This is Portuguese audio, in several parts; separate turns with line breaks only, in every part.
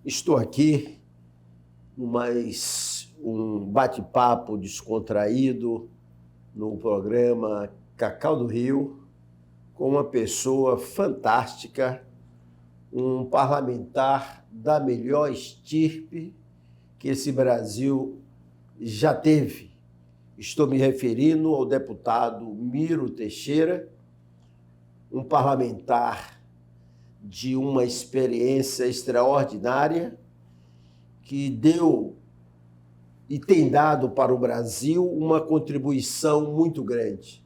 Estou aqui no mais um bate-papo descontraído no programa Cacau do Rio, com uma pessoa fantástica, um parlamentar da melhor estirpe que esse Brasil já teve. Estou me referindo ao deputado Miro Teixeira, um parlamentar de uma experiência extraordinária que deu e tem dado para o Brasil uma contribuição muito grande.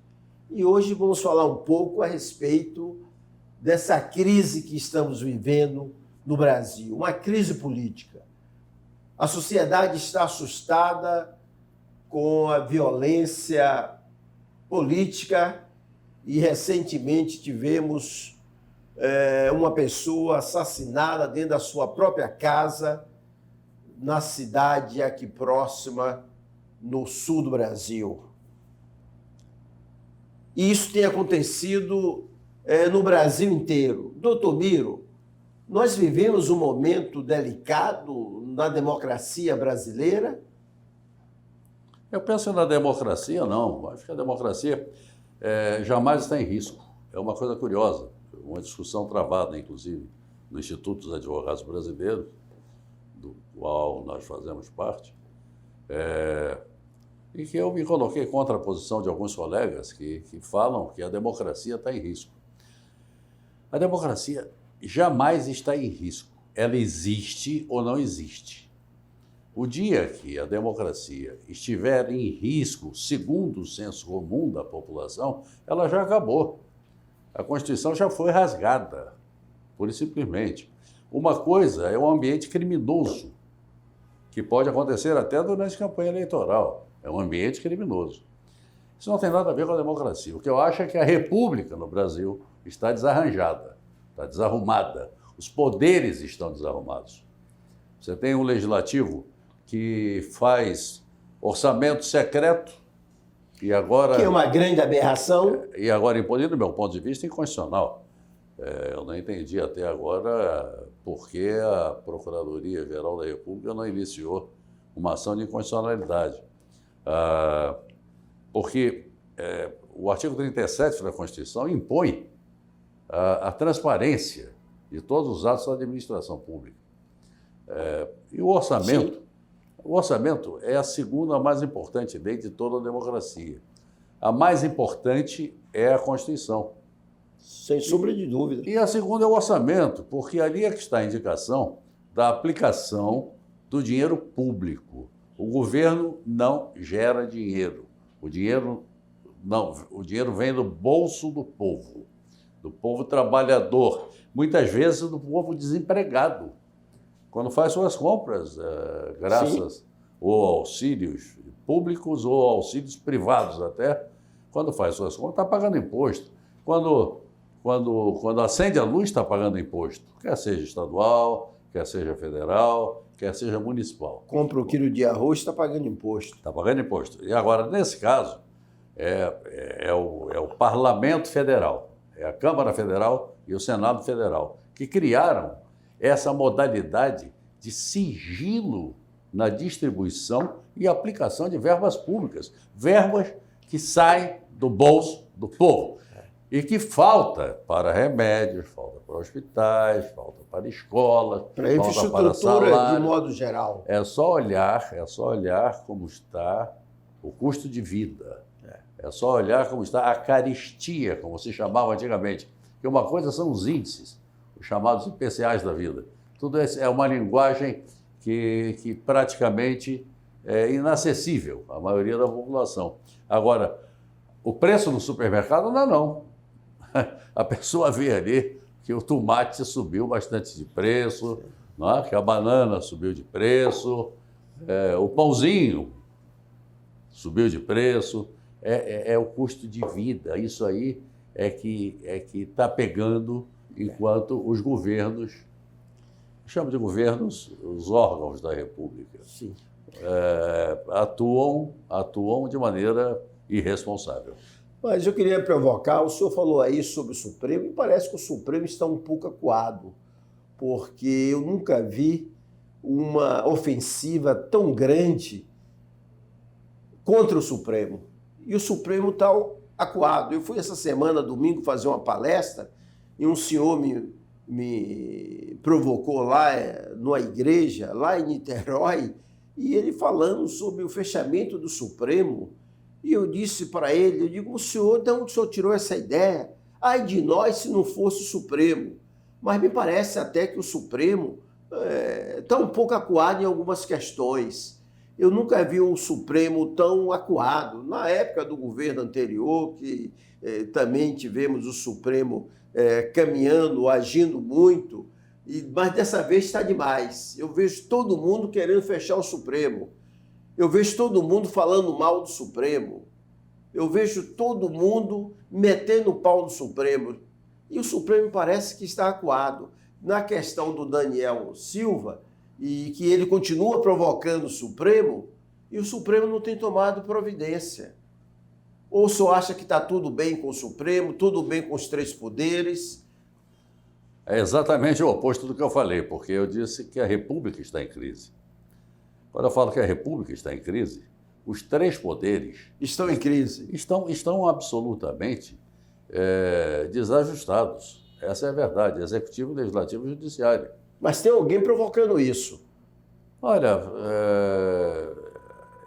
E hoje vamos falar um pouco a respeito dessa crise que estamos vivendo no Brasil, uma crise política. A sociedade está assustada com a violência política e recentemente tivemos uma pessoa assassinada dentro da sua própria casa, na cidade aqui próxima, no sul do Brasil. E isso tem acontecido no Brasil inteiro. Doutor Miro, nós vivemos um momento delicado na democracia brasileira?
Eu penso na democracia, não. Acho que a democracia jamais está em risco. É uma coisa curiosa. Uma discussão travada, inclusive, no Instituto dos Advogados Brasileiros, do qual nós fazemos parte, e que eu me coloquei contra a posição de alguns colegas que falam que a democracia está em risco. A democracia jamais está em risco. Ela existe ou não existe. O dia que a democracia estiver em risco, segundo o senso comum da população, ela já acabou. A Constituição já foi rasgada, pura e simplesmente. Uma coisa é um ambiente criminoso, que pode acontecer até durante a campanha eleitoral. É um ambiente criminoso. Isso não tem nada a ver com a democracia. O que eu acho é que a República no Brasil está desarranjada, está desarrumada. Os poderes estão desarrumados. Você tem um legislativo que faz orçamento secreto e agora...
Que é uma grande aberração.
E agora, impondo, do meu ponto de vista, inconstitucional. Eu não entendi até agora por que a Procuradoria-Geral da República não iniciou uma ação de inconstitucionalidade. Porque o artigo 37 da Constituição impõe a transparência de todos os atos da administração pública. E o orçamento... Sim. O orçamento é a segunda mais importante lei de toda a democracia. A mais importante é a Constituição.
Sem sombra de dúvida.
E a segunda é o orçamento, porque ali é que está a indicação da aplicação do dinheiro público. O governo não gera dinheiro. O dinheiro vem do bolso do povo trabalhador, muitas vezes do povo desempregado. Quando faz suas compras, graças ou auxílios públicos ou auxílios privados até, quando faz suas compras, está pagando imposto. Quando acende a luz, está pagando imposto, quer seja estadual, quer seja federal, quer seja municipal.
Compra um quilo de arroz, está pagando imposto.
Está pagando imposto. E agora, nesse caso, é o Parlamento Federal, é a Câmara Federal e o Senado Federal, que criaram essa modalidade de sigilo na distribuição e aplicação de verbas públicas, verbas que saem do bolso do povo e que falta para remédios, falta para hospitais, falta para escolas,
para infraestrutura de modo geral.
É só olhar como está o custo de vida. É só olhar como está a carestia, como se chamava antigamente. Porque uma coisa são os índices, os chamados IPCAs da vida. Tudo isso é uma linguagem que praticamente é inacessível à maioria da população. Agora, o preço no supermercado não. A pessoa vê ali que o tomate subiu bastante de preço, não é? Que a banana subiu de preço, o pãozinho subiu de preço, é o custo de vida. Isso aí é que está pegando enquanto os governos, chamo de governos, os órgãos da República,
sim,
atuam de maneira irresponsável.
Mas eu queria provocar, o senhor falou aí sobre o Supremo, e parece que o Supremo está um pouco acuado, porque eu nunca vi uma ofensiva tão grande contra o Supremo. E o Supremo está acuado. Eu fui essa semana, domingo, fazer uma palestra e um senhor me provocou lá numa igreja, lá em Niterói, e ele falando sobre o fechamento do Supremo. E eu disse para ele, eu digo, o senhor, de onde o senhor tirou essa ideia? Ai de nós se não fosse o Supremo. Mas me parece até que o Supremo está um pouco acuado em algumas questões. Eu nunca vi o Supremo tão acuado. Na época do governo anterior, que também tivemos o Supremo caminhando, agindo muito, mas dessa vez está demais. Eu vejo todo mundo querendo fechar o Supremo. Eu vejo todo mundo falando mal do Supremo. Eu vejo todo mundo metendo o pau no Supremo. E o Supremo parece que está acuado. Na questão do Daniel Silva, e que ele continua provocando o Supremo, e o Supremo não tem tomado providência. Ou o senhor acha que está tudo bem com o Supremo, tudo bem com os três poderes?
É exatamente o oposto do que eu falei, porque eu disse que a República está em crise. Quando eu falo que a República está em crise, os três poderes...
Estão em crise.
Estão absolutamente desajustados. Essa é a verdade, Executivo, Legislativo e Judiciário.
Mas tem alguém provocando isso.
Olha,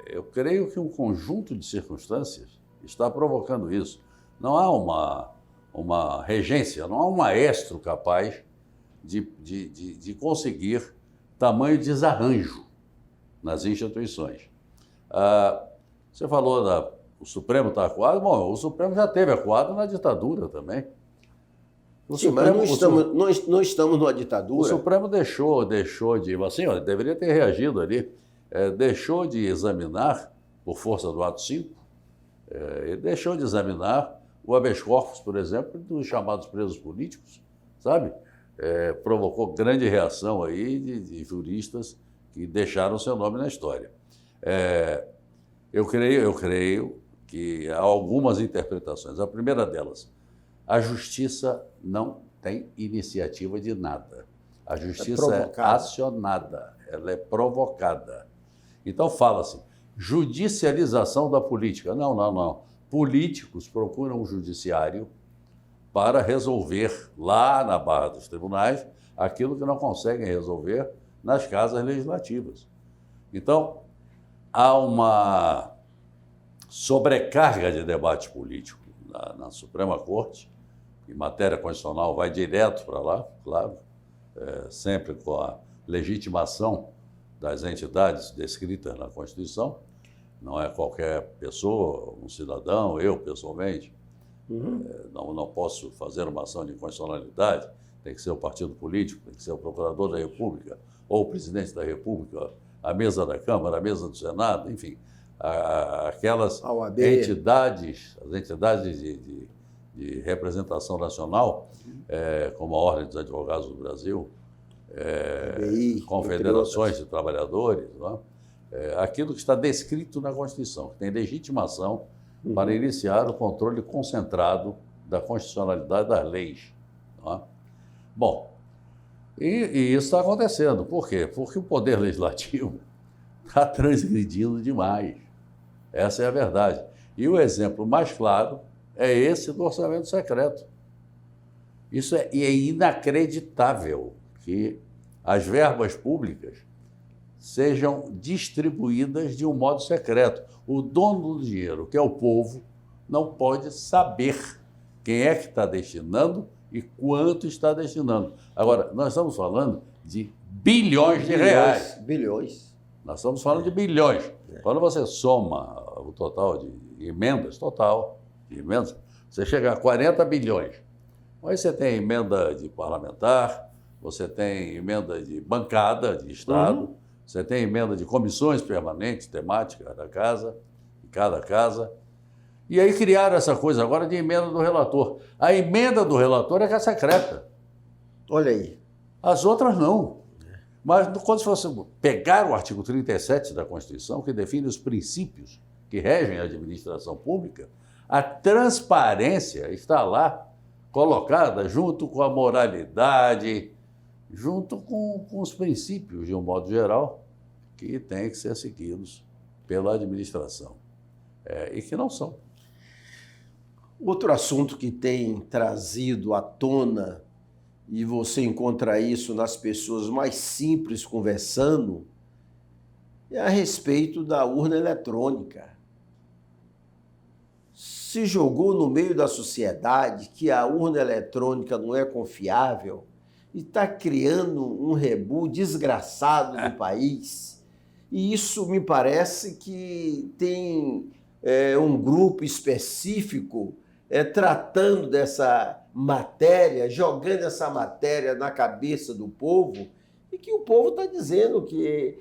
eu creio que um conjunto de circunstâncias está provocando isso. Não há uma regência, não há um maestro capaz de conseguir tamanho desarranjo nas instituições. Você falou o Supremo está acuado. Bom, o Supremo já esteve acuado na ditadura também.
Sim, mas não estamos numa ditadura.
O Supremo deixou de... Assim, olha, deveria ter reagido ali. Deixou de examinar, por força do ato 5, ele deixou de examinar o habeas corpus, por exemplo, dos chamados presos políticos, sabe? Provocou grande reação aí de juristas que deixaram seu nome na história. Eu creio que há algumas interpretações. A primeira delas, a justiça não tem iniciativa de nada. A justiça é acionada, ela é provocada. Então fala-se, judicialização da política. Não. Políticos procuram o judiciário para resolver lá na barra dos tribunais aquilo que não conseguem resolver nas casas legislativas. Então, há uma sobrecarga de debate político na Suprema Corte, em matéria constitucional vai direto para lá, claro, sempre com a legitimação das entidades descritas na Constituição. Não é qualquer pessoa, um cidadão, eu pessoalmente, não posso fazer uma ação de inconstitucionalidade, tem que ser o partido político, tem que ser o procurador da República, ou o presidente da República, a mesa da Câmara, a mesa do Senado, enfim, aquelas entidades, as entidades de representação nacional, como a Ordem dos Advogados do Brasil, confederações de trabalhadores, aquilo que está descrito na Constituição, que tem legitimação para iniciar o controle concentrado da constitucionalidade das leis. Bom, e isso está acontecendo. Por quê? Porque o Poder Legislativo está transgredindo demais. Essa é a verdade. E o exemplo mais claro é esse do orçamento secreto. Isso é inacreditável que as verbas públicas sejam distribuídas de um modo secreto. O dono do dinheiro, que é o povo, não pode saber quem é que está destinando e quanto está destinando. Agora, nós estamos falando de bilhões de reais.
Bilhões.
Nós estamos falando de bilhões. Quando você soma o total de emendas, você chega a 40 bilhões. Aí você tem emenda de parlamentar, você tem emenda de bancada de Estado, você tem emenda de comissões permanentes, temáticas da casa, de cada casa. E aí criaram essa coisa agora de emenda do relator. A emenda do relator é que é secreta.
Olha aí.
As outras não. Mas quando você pegar o artigo 37 da Constituição, que define os princípios que regem a administração pública, a transparência está lá colocada junto com a moralidade, junto com os princípios, de um modo geral, que têm que ser seguidos pela administração, e que não são.
Outro assunto que tem trazido à tona, e você encontra isso nas pessoas mais simples conversando, é a respeito da urna eletrônica. Se jogou no meio da sociedade que a urna eletrônica não é confiável e está criando um rebu desgraçado no país. E isso me parece que tem um grupo específico tratando dessa matéria, jogando essa matéria na cabeça do povo, e que o povo está dizendo que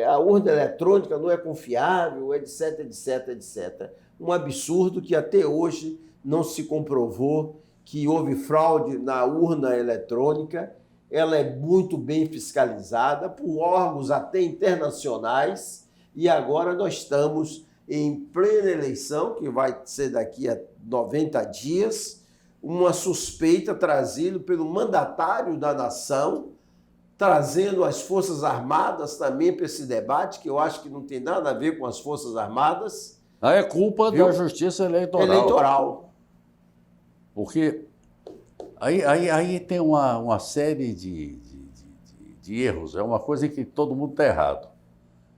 a urna eletrônica não é confiável, etc, etc, etc. Um absurdo que até hoje não se comprovou que houve fraude na urna eletrônica. Ela é muito bem fiscalizada por órgãos até internacionais, e agora nós estamos em plena eleição, que vai ser daqui a 90 dias, uma suspeita trazida pelo mandatário da nação, trazendo as Forças Armadas também para esse debate, que eu acho que não tem nada a ver com as Forças Armadas.
É culpa da Justiça Eleitoral. Porque aí tem uma série de erros, é uma coisa em que todo mundo está errado.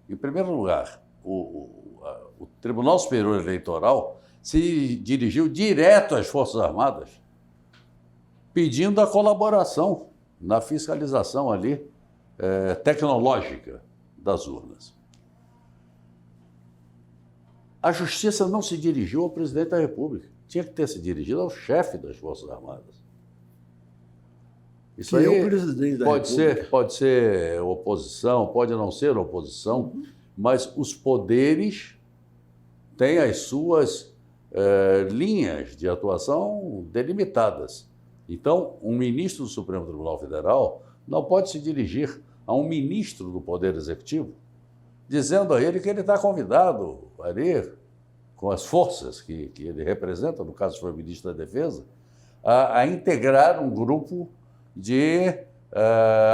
Em primeiro lugar, o Tribunal Superior Eleitoral se dirigiu direto às Forças Armadas, pedindo a colaboração na fiscalização ali tecnológica das urnas. A Justiça não se dirigiu ao presidente da República, tinha que ter se dirigido ao chefe das Forças Armadas. Isso aí
é o presidente da República.
Pode ser oposição, pode não ser oposição, mas os poderes têm as suas linhas de atuação delimitadas. Então, um ministro do Supremo Tribunal Federal não pode se dirigir a um ministro do Poder Executivo dizendo a ele que ele está convidado a ir, com as forças que ele representa, no caso foi o ministro da Defesa, a integrar um grupo de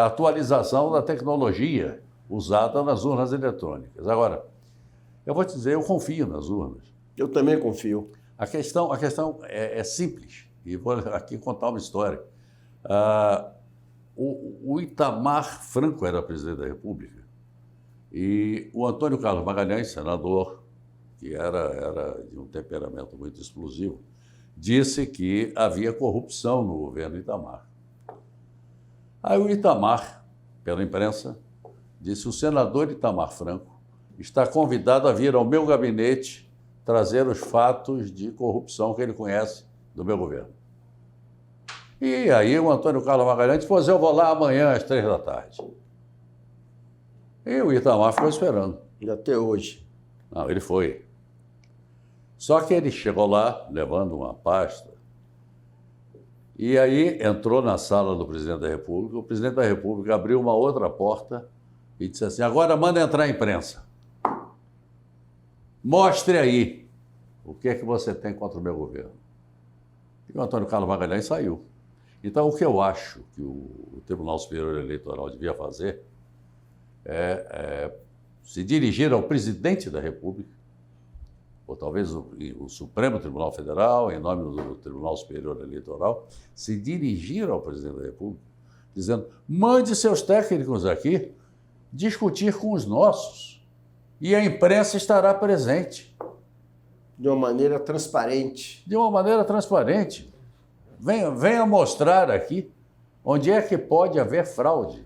atualização da tecnologia usada nas urnas eletrônicas. Agora, eu vou te dizer, eu confio nas urnas.
Eu também confio.
A questão é simples, e vou aqui contar uma história. O Itamar Franco era presidente da República, e o Antônio Carlos Magalhães, senador, que era de um temperamento muito explosivo, disse que havia corrupção no governo Itamar. Aí o Itamar, pela imprensa, disse: o senador Itamar Franco está convidado a vir ao meu gabinete trazer os fatos de corrupção que ele conhece do meu governo. E aí o Antônio Carlos Magalhães disse: pois eu vou lá amanhã às 15h. E o Itamar ficou esperando.
E até hoje.
Não, ele foi. Só que ele chegou lá levando uma pasta, e aí entrou na sala do presidente da República. O presidente da República abriu uma outra porta e disse assim: agora manda entrar a imprensa. Mostre aí o que é que você tem contra o meu governo. E o Antônio Carlos Magalhães saiu. Então, o que eu acho que o Tribunal Superior Eleitoral devia fazer é se dirigir ao presidente da República, ou talvez o Supremo Tribunal Federal, em nome do Tribunal Superior Eleitoral, se dirigir ao presidente da República, dizendo: mande seus técnicos aqui discutir com os nossos, e a imprensa estará presente.
De uma maneira transparente.
De uma maneira transparente. Venha mostrar aqui onde é que pode haver fraude.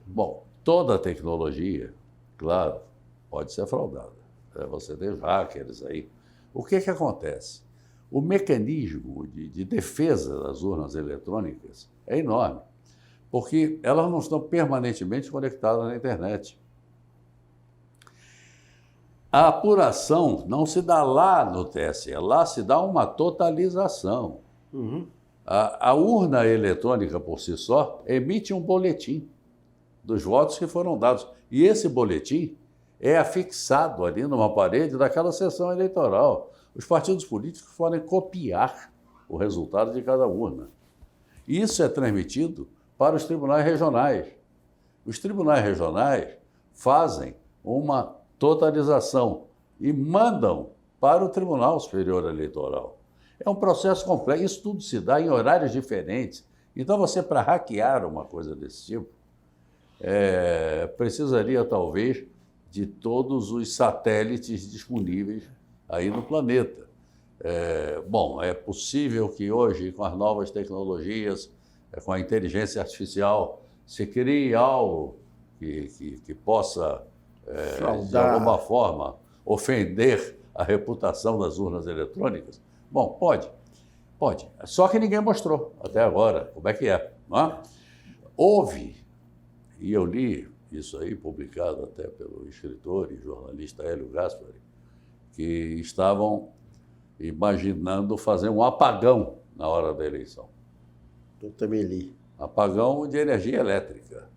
Bom, toda a tecnologia, claro, pode ser fraudada. Você tem hackers aí. O que acontece? O mecanismo de defesa das urnas eletrônicas é enorme, porque elas não estão permanentemente conectadas na internet. A apuração não se dá lá no TSE, lá se dá uma totalização. A urna eletrônica, por si só, emite um boletim dos votos que foram dados. E esse boletim é afixado ali numa parede daquela sessão eleitoral. Os partidos políticos podem copiar o resultado de cada urna. Isso é transmitido para os tribunais regionais. Os tribunais regionais fazem uma totalização e mandam para o Tribunal Superior Eleitoral. É um processo complexo, isso tudo se dá em horários diferentes. Então, você, para hackear uma coisa desse tipo, precisaria, talvez, de todos os satélites disponíveis aí no planeta. Bom, é possível que hoje, com as novas tecnologias, com a inteligência artificial, se crie algo que possa, de alguma forma, ofender a reputação das urnas eletrônicas. Bom, pode. Só que ninguém mostrou até agora como é que é. Não é? Houve, e eu li isso aí, publicado até pelo escritor e jornalista Hélio Gaspari, que estavam imaginando fazer um apagão na hora da eleição.
Eu também li.
Apagão de energia elétrica.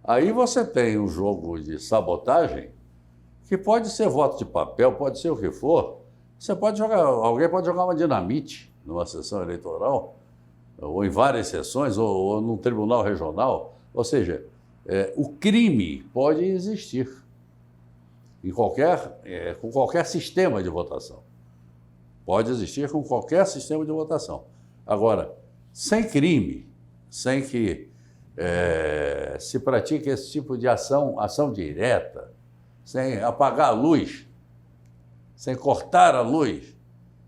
Aí você tem um jogo de sabotagem que pode ser voto de papel, pode ser o que for. Alguém pode jogar uma dinamite numa sessão eleitoral, ou em várias sessões, ou num tribunal regional. Ou seja, o crime pode existir com qualquer sistema de votação. Pode existir com qualquer sistema de votação. Agora, sem crime, sem que se pratique esse tipo de ação direta, sem apagar a luz, sem cortar a luz,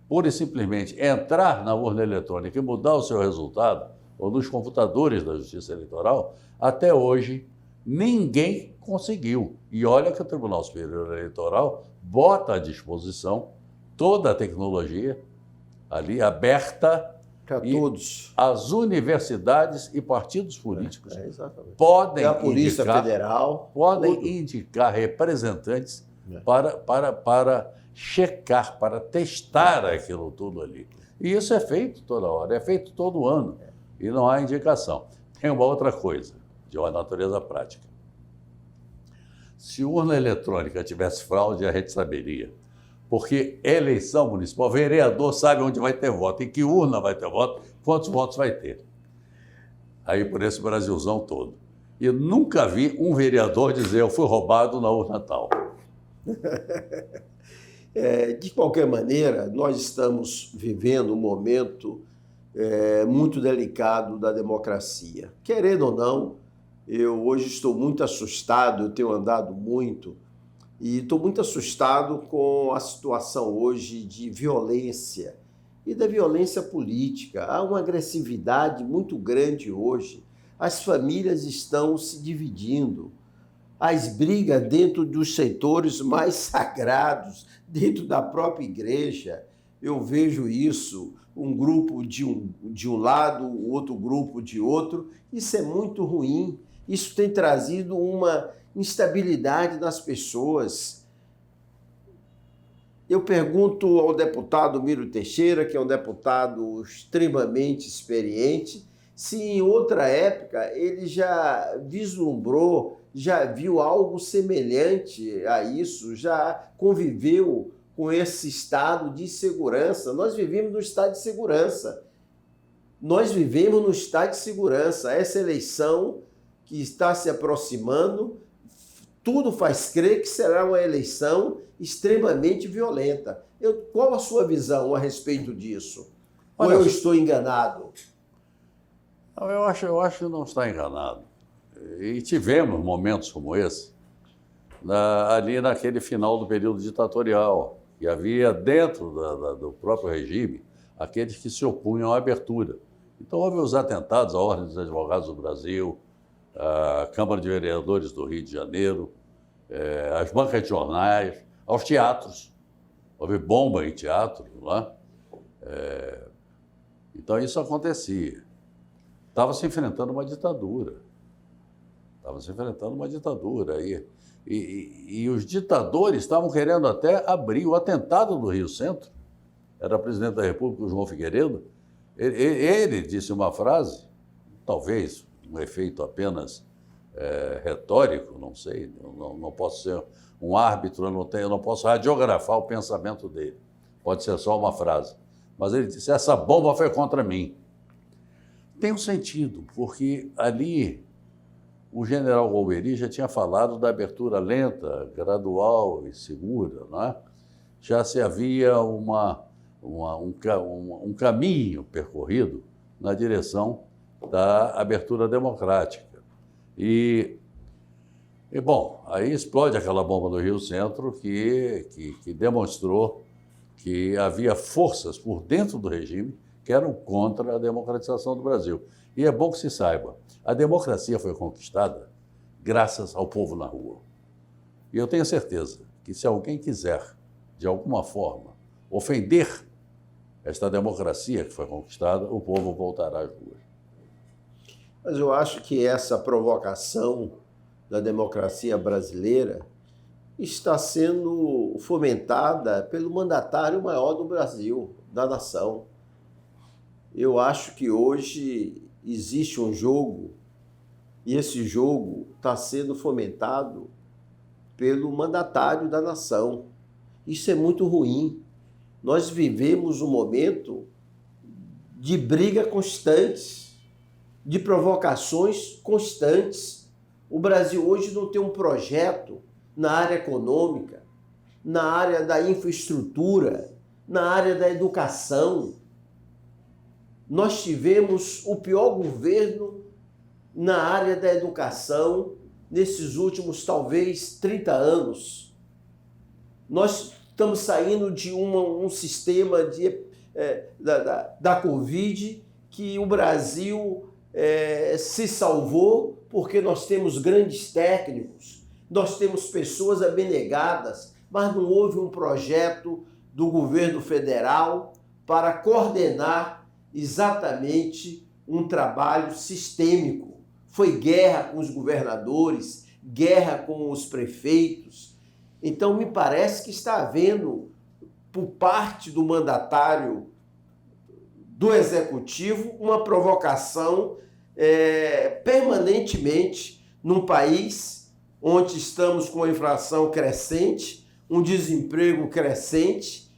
pura e simplesmente entrar na urna eletrônica e mudar o seu resultado, ou nos computadores da Justiça Eleitoral, até hoje ninguém conseguiu. E olha que o Tribunal Superior Eleitoral bota à disposição toda a tecnologia ali aberta
para todos.
As universidades e partidos políticos
Exatamente.
podem
a Polícia Federal
podem indicar representantes para checar, para testar aquilo tudo ali. E isso é feito toda hora, é feito todo ano, e não há indicação. Tem uma outra coisa, de uma natureza prática. Se urna eletrônica tivesse fraude, a gente saberia. Porque eleição municipal, o vereador sabe onde vai ter voto, em que urna vai ter voto, quantos votos vai ter. Aí por esse Brasilzão todo. E nunca vi um vereador dizer, eu fui roubado na urna tal.
De qualquer maneira, nós estamos vivendo um momento muito delicado da democracia. Querendo ou não, eu hoje estou muito assustado, eu tenho andado muito, e estou muito assustado com a situação hoje de violência e da violência política. Há uma agressividade muito grande hoje. As famílias estão se dividindo. As brigas dentro dos setores mais sagrados, dentro da própria igreja. Eu vejo isso, um grupo de um lado, o outro grupo de outro. Isso é muito ruim. Isso tem trazido uma instabilidade nas pessoas. Eu pergunto ao deputado Miro Teixeira, que é um deputado extremamente experiente, se em outra época ele já vislumbrou, já viu algo semelhante a isso, já conviveu com esse estado de segurança. Nós vivemos no estado de segurança. Essa eleição que está se aproximando, tudo faz crer que será uma eleição extremamente violenta. Qual a sua visão a respeito disso? Ou eu estou enganado?
Eu acho que não está enganado. E tivemos momentos como esse, ali naquele final do período ditatorial, que havia dentro do próprio regime aqueles que se opunham à abertura. Então houve os atentados à Ordem dos Advogados do Brasil, à Câmara de Vereadores do Rio de Janeiro, às bancas de jornais, aos teatros. Houve bomba em teatro, não é? Então isso acontecia. Estava se enfrentando uma ditadura. E os ditadores estavam querendo até abrir o atentado do Rio Centro. Era presidente da República, o João Figueiredo. Ele disse uma frase, talvez um efeito apenas retórico, não sei, não posso ser um árbitro, eu não posso radiografar o pensamento dele. Pode ser só uma frase. Mas ele disse, essa bomba foi contra mim. Tem um sentido, porque ali o general Golbery já tinha falado da abertura lenta, gradual e segura, não é? Já se havia um caminho percorrido na direção da abertura democrática. Bom, aí explode aquela bomba no Rio Centro que demonstrou que havia forças por dentro do regime que eram contra a democratização do Brasil. E é bom que se saiba, a democracia foi conquistada graças ao povo na rua. E eu tenho certeza que se alguém quiser, de alguma forma, ofender esta democracia que foi conquistada, o povo voltará às ruas.
Mas eu acho que essa provocação da democracia brasileira está sendo fomentada pelo mandatário maior do Brasil, da nação. Eu acho que hoje existe um jogo, e esse jogo está sendo fomentado pelo mandatário da nação. Isso é muito ruim. Nós vivemos um momento de briga constante, de provocações constantes. O Brasil hoje não tem um projeto na área econômica, na área da infraestrutura, na área da educação. Nós tivemos o pior governo na área da educação nesses últimos, talvez, 30 anos. Nós estamos saindo de um sistema da Covid que o Brasil se salvou porque nós temos grandes técnicos, nós temos pessoas abnegadas, mas não houve um projeto do governo federal para coordenar exatamente um trabalho sistêmico. Foi guerra com os governadores, guerra com os prefeitos. Então, me parece que está havendo, por parte do mandatário do Executivo, uma provocação permanentemente num país onde estamos com a inflação crescente, um desemprego crescente,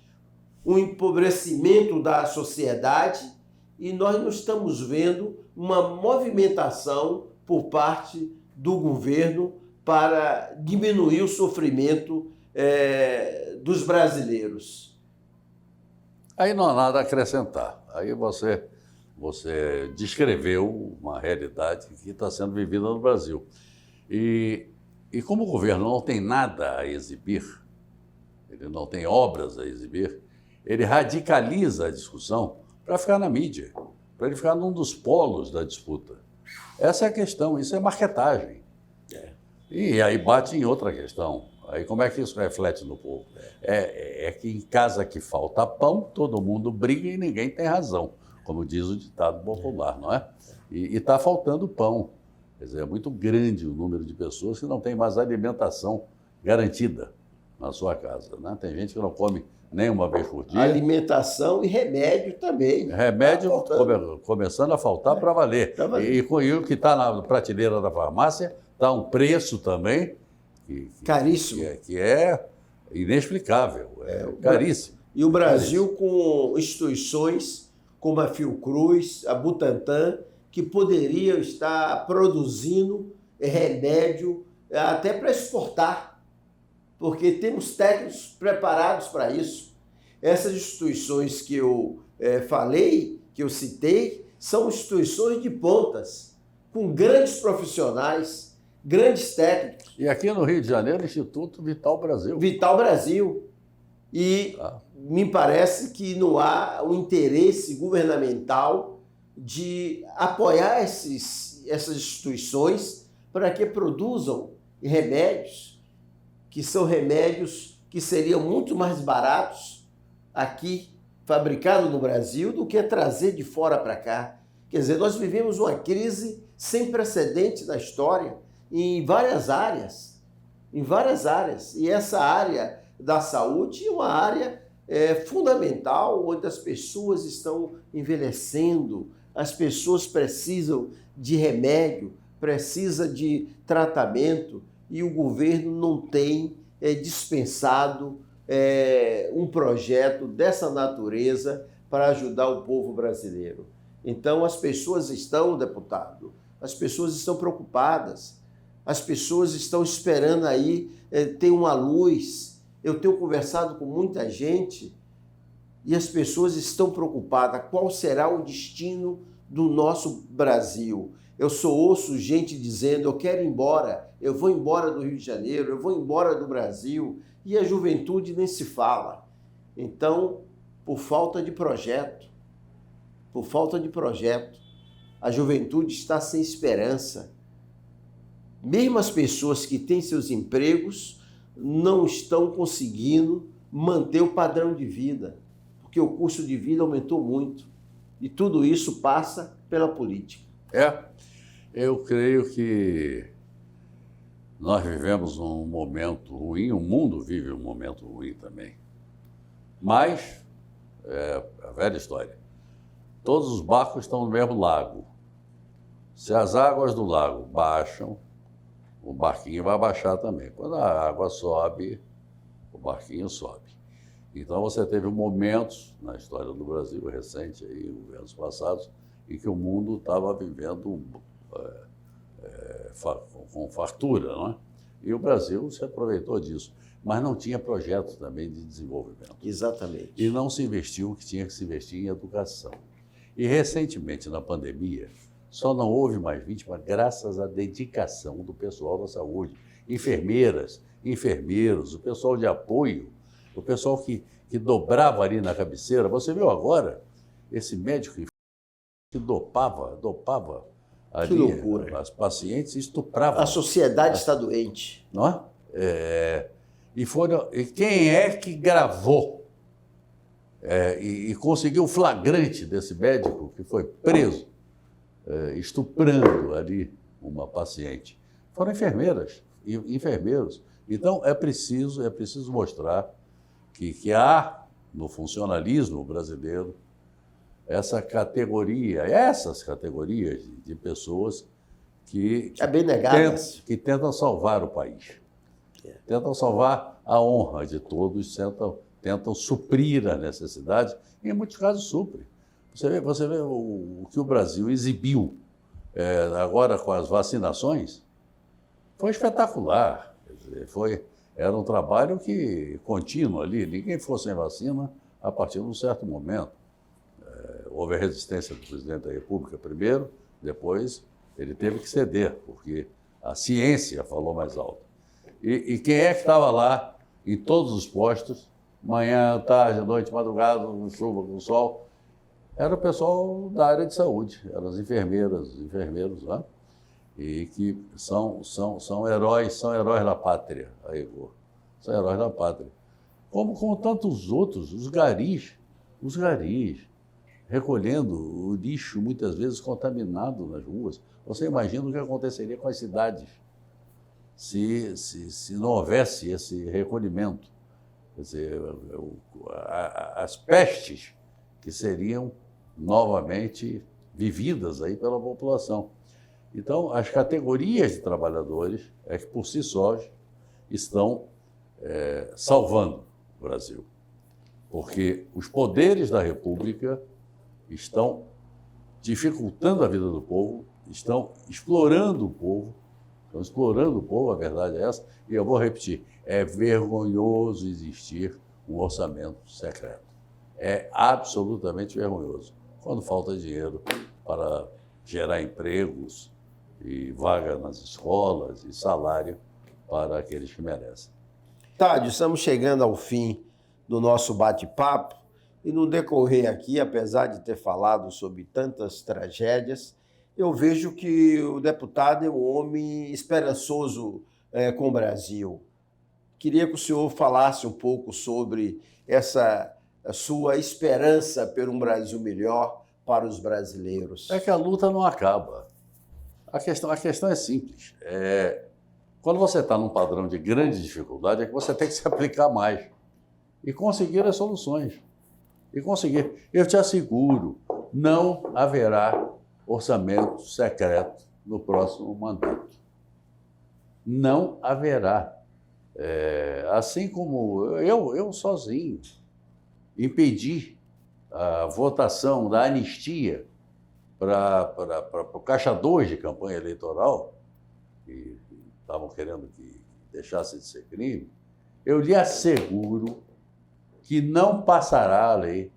um empobrecimento da sociedade, e nós não estamos vendo uma movimentação por parte do governo para diminuir o sofrimento dos brasileiros.
Aí não há nada a acrescentar. Aí você descreveu uma realidade que está sendo vivida no Brasil. E como o governo não tem nada a exibir, ele não tem obras a exibir, ele radicaliza a discussão para ficar na mídia, para ele ficar num dos polos da disputa. Essa é a questão, isso é marketagem. E aí bate em outra questão. Aí como é que isso reflete no povo? É que em casa que falta pão, todo mundo briga e ninguém tem razão, como diz o ditado popular, não é? E está faltando pão. Quer dizer, é muito grande o número de pessoas que não tem mais alimentação garantida na sua casa, né? Tem gente que não come nem uma vez por dia.
Alimentação e remédio também.
Remédio começando a faltar para valer. E o que está na prateleira da farmácia está um preço também
caríssimo.
Que é inexplicável, caríssimo.
E o Brasil com instituições como a Fiocruz, a Butantan, que poderiam estar produzindo remédio até para exportar, porque temos técnicos preparados para isso. Essas instituições que eu falei, que eu citei, são instituições de pontas, com grandes profissionais, grandes técnicos.
E aqui no Rio de Janeiro, Instituto Vital Brasil.
Vital Brasil. E me parece que não há um interesse governamental de apoiar essas instituições para que produzam remédios, que são remédios que seriam muito mais baratos aqui, fabricados no Brasil, do que trazer de fora para cá. Quer dizer, nós vivemos uma crise sem precedentes na história, em várias áreas. E essa área da saúde é uma área fundamental, onde as pessoas estão envelhecendo, as pessoas precisam de remédio, precisam de tratamento, e o governo não tem dispensado um projeto dessa natureza para ajudar o povo brasileiro. Então, as pessoas estão, deputado, as pessoas estão preocupadas, as pessoas estão esperando aí ter uma luz. Eu tenho conversado com muita gente e as pessoas estão preocupadas. Qual será o destino do nosso Brasil? Eu só ouço gente dizendo, eu quero ir embora, eu vou embora do Rio de Janeiro, eu vou embora do Brasil, e a juventude nem se fala. Então, por falta de projeto, a juventude está sem esperança. Mesmo as pessoas que têm seus empregos não estão conseguindo manter o padrão de vida, porque o custo de vida aumentou muito. E tudo isso passa pela política.
Eu creio que nós vivemos um momento ruim, o mundo vive um momento ruim também. Mas, é a velha história, todos os barcos estão no mesmo lago. Se as águas do lago baixam, o barquinho vai baixar também. Quando a água sobe, o barquinho sobe. Então você teve momentos na história do Brasil recente, aí, governos passados, em que o mundo estava vivendo com fartura, não é? E o Brasil se aproveitou disso, mas não tinha projeto também de desenvolvimento.
Exatamente.
E não se investiu o que tinha que se investir em educação. E recentemente, na pandemia, só não houve mais vítima graças à dedicação do pessoal da saúde, enfermeiras, enfermeiros, o pessoal de apoio, o pessoal que dobrava ali na cabeceira. Você viu agora esse médico que dopava ali,
que loucura.
As pacientes, estuprava.
A sociedade está doente.
Não é? E quem é que gravou e conseguiu o flagrante desse médico que foi preso estuprando ali uma paciente? Foram enfermeiras e enfermeiros. Então é preciso mostrar que há no funcionalismo brasileiro essas categorias de pessoas que tentam salvar o país, tentam salvar a honra de todos, tentam suprir a necessidade, e em muitos casos supre. Você vê o que o Brasil exibiu agora com as vacinações, foi espetacular. Quer dizer, era um trabalho contínuo ali, ninguém ficou sem vacina a partir de um certo momento. Houve a resistência do presidente da República primeiro, depois ele teve que ceder, porque a ciência falou mais alto. E quem é que estava lá em todos os postos, manhã, tarde, noite, madrugada, com chuva, com sol? Era o pessoal da área de saúde, eram as enfermeiras, enfermeiros lá, e que são heróis da pátria, a Igor. São heróis da pátria. Como tantos outros, os garis, recolhendo o lixo, muitas vezes contaminado nas ruas. Você imagina o que aconteceria com as cidades se não houvesse esse recolhimento. Quer dizer, as pestes que seriam novamente vividas aí pela população. Então, as categorias de trabalhadores que por si sós estão salvando o Brasil, porque os poderes da República estão dificultando a vida do povo, estão explorando o povo, a verdade é essa, e eu vou repetir, é vergonhoso existir um orçamento secreto. É absolutamente vergonhoso, quando falta dinheiro para gerar empregos e vaga nas escolas e salário para aqueles que merecem.
Tádio, estamos chegando ao fim do nosso bate-papo e no decorrer aqui, apesar de ter falado sobre tantas tragédias, eu vejo que o deputado é um homem esperançoso com o Brasil. Queria que o senhor falasse um pouco sobre essa sua esperança por um Brasil melhor para os brasileiros.
É que a luta não acaba. A questão é simples. Quando você está num padrão de grande dificuldade, é que você tem que se aplicar mais e conseguir as soluções. Eu te asseguro, não haverá orçamento secreto no próximo mandato. Não haverá. Assim como eu sozinho impedi a votação da anistia para o caixa 2 de campanha eleitoral, que estavam querendo que deixasse de ser crime, eu lhe asseguro que não passará a lei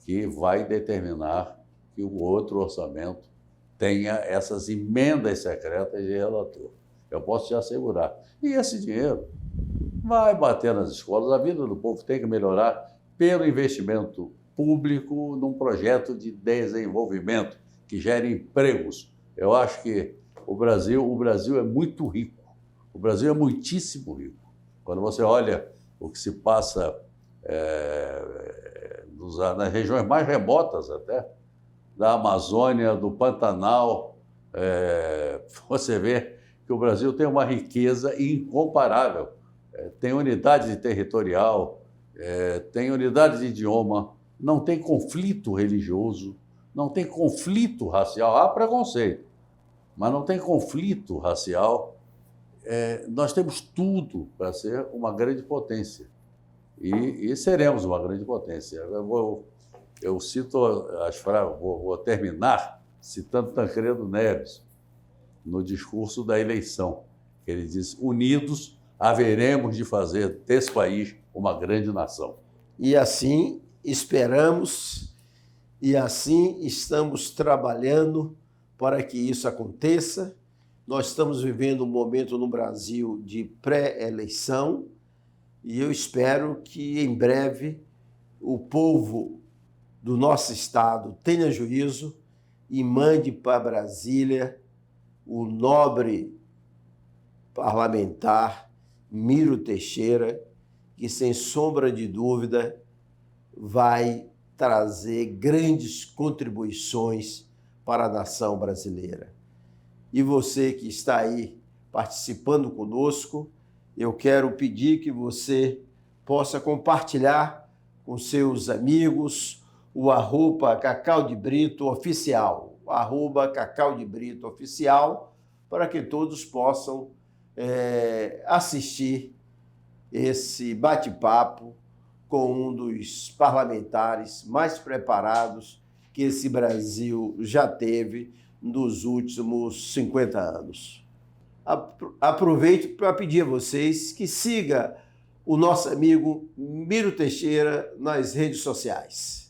que vai determinar que o outro orçamento tenha essas emendas secretas de relator. Eu posso te assegurar. E esse dinheiro vai bater nas escolas. A vida do povo tem que melhorar pelo investimento público num projeto de desenvolvimento que gere empregos. Eu acho que o Brasil é muito rico. O Brasil é muitíssimo rico. Quando você olha o que se passa nas regiões mais remotas até, da Amazônia, do Pantanal, você vê que o Brasil tem uma riqueza incomparável. Tem unidade territorial, tem unidade de idioma, não tem conflito religioso, não tem conflito racial. Há preconceito, mas não tem conflito racial. Nós temos tudo para ser uma grande potência. E seremos uma grande potência. Eu cito as frases, vou terminar citando Tancredo Neves, no discurso da eleição, que ele diz: unidos haveremos de fazer desse país uma grande nação.
E assim esperamos, e assim estamos trabalhando para que isso aconteça. Nós estamos vivendo um momento no Brasil de pré-eleição, e eu espero que em breve o povo do nosso estado tenha juízo e mande para Brasília o nobre parlamentar Miro Teixeira, que sem sombra de dúvida vai trazer grandes contribuições para a nação brasileira. E você que está aí participando conosco, eu quero pedir que você possa compartilhar com seus amigos o @Cacau de Brito Oficial, Cacau de Brito Oficial, para que todos possam assistir esse bate-papo com um dos parlamentares mais preparados que esse Brasil já teve nos últimos 50 anos. Aproveito para pedir a vocês que sigam o nosso amigo Miro Teixeira nas redes sociais.